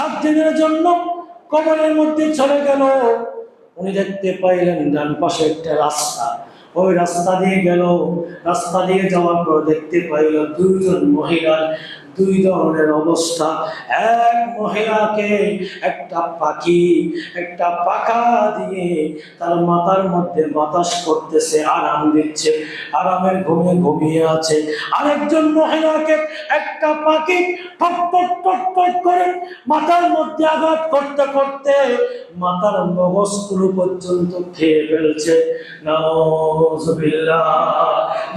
7 দিনের জন্য কবরের মধ্যে চলে গেল। উনি দেখতে পাইলেন ডান পাশে একটা রাস্তা, ওই রাস্তা দিয়ে গেল। রাস্তা দিয়ে যাওয়ার পর দেখতে পাইল 2 জন মহিলার 2 ধরনের অবস্থা। এক মহিলাকে একটা পাখি একটা পাখা দিয়ে তার মাথার মধ্যে বাতাস করতেছে, আরাম দিচ্ছে, আরামের ঘুমে ঘুমিয়ে আছে। আরেকজন মহিলাকে একটা পাখি টক টক টক টক করে মাথার মধ্যে আঘাত করতে করতে মাথার মগজগুলো পর্যন্ত খেয়ে ফেলছে। নাউযুবিল্লাহ।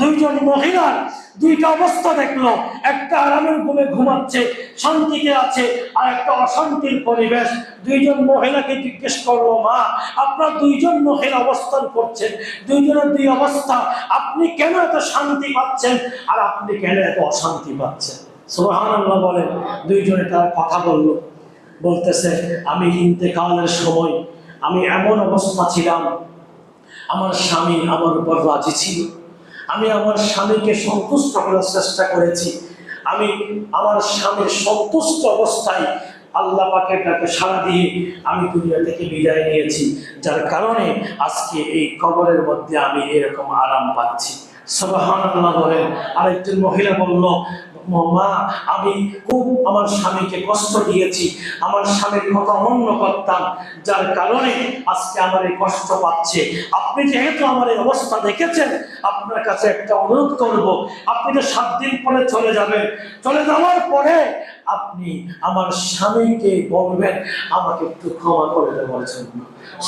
2 জন মহিলার 2টা অবস্থা দেখলো, একটা আরামের ঘুমে ঘুমাচ্ছে, শান্তিতে আছে, আর একটা অশান্তির পরিবেশ। 2 জন মহিলাকে জিজ্ঞেস করলো, মা আপনার 2 জন মহিলা অবস্থান করছেন, 2 জনের 2 অবস্থা, আপনি কেন এত শান্তি পাচ্ছেন আর আপনি কেন এত অশান্তি পাচ্ছেন? সুবহানাল্লাহ বলেন। 2 জনে তার কথা বলল, বলতেছে আমি ইন্তেকালের সময় আমি এমন অবস্থা ছিলাম, আমার স্বামী আমার উপর রাজি ছিল, আমি আমার স্বামীকে সন্তুষ্ট করার চেষ্টা করেছি, আমি আমার স্বামীর সন্তুষ্ট অবস্থায় আল্লাহ পাকের ডাকে সাড়া দিয়ে আমি দুনিয়া থেকে বিদায় নিয়েছি, যার কারণে আজকে এই কবরের মধ্যে আমি এরকম আরাম পাচ্ছি। সুবহানাল্লাহ বলেন। আরেকজন মহিলা বলল, মা আমি খুব আমার স্বামীকে কষ্ট দিয়েছি, আমার স্বামীর কথা অমান্য করতাম, যার কারণে আজকে আমার এই কষ্ট পাচ্ছে। আপনি যেহেতু আমার এই অবস্থা দেখেছেন, আপনার কাছে একটা অনুরোধ করব, আপনি তো 7 দিন পরে চলে যাবেন, চলে যাওয়ার পরে আপনি আমার স্বামীকে বলবেন আমাকে একটু ক্ষমা করে দেওয়ার জন্য।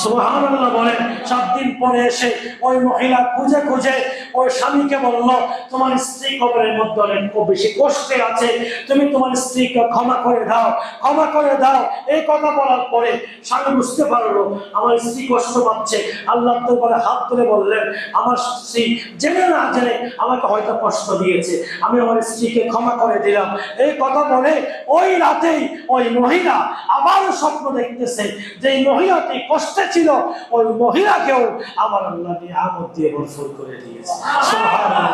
সুবহানাল্লাহ বলেন। 7 দিন পরে এসে ওই মহিলা খুঁজে খুঁজে ওই স্বামীকে বলল, তোমার স্ত্রী কবরের মধ্যে অনেক বেশি কষ্টে আছে, তুমি তোমার স্ত্রীকে ক্ষমা করে দাও, ক্ষমা করে দাও। এই কথা বলার পরে স্বামী বুঝতে পারলো আমার স্ত্রী কষ্ট পাচ্ছে। আল্লাহ দরবারে হাত তুলে বললেন, আমার স্ত্রী জেনে না জেনে আমাকে হয়তো কষ্ট দিয়েছে, আমি আমার স্ত্রীকে ক্ষমা করে দিলাম। এই কথা বলে ওই রাতেই ওই মহিলা আবার স্বপ্ন দেখতেছে যে মহিলাটি কষ্টে ছিল, ওই মহিলাকেও আমার আল্লাহ নিয়ামত দিয়ে ভরপুর করে দিয়েছে। সুবহানাল্লাহ।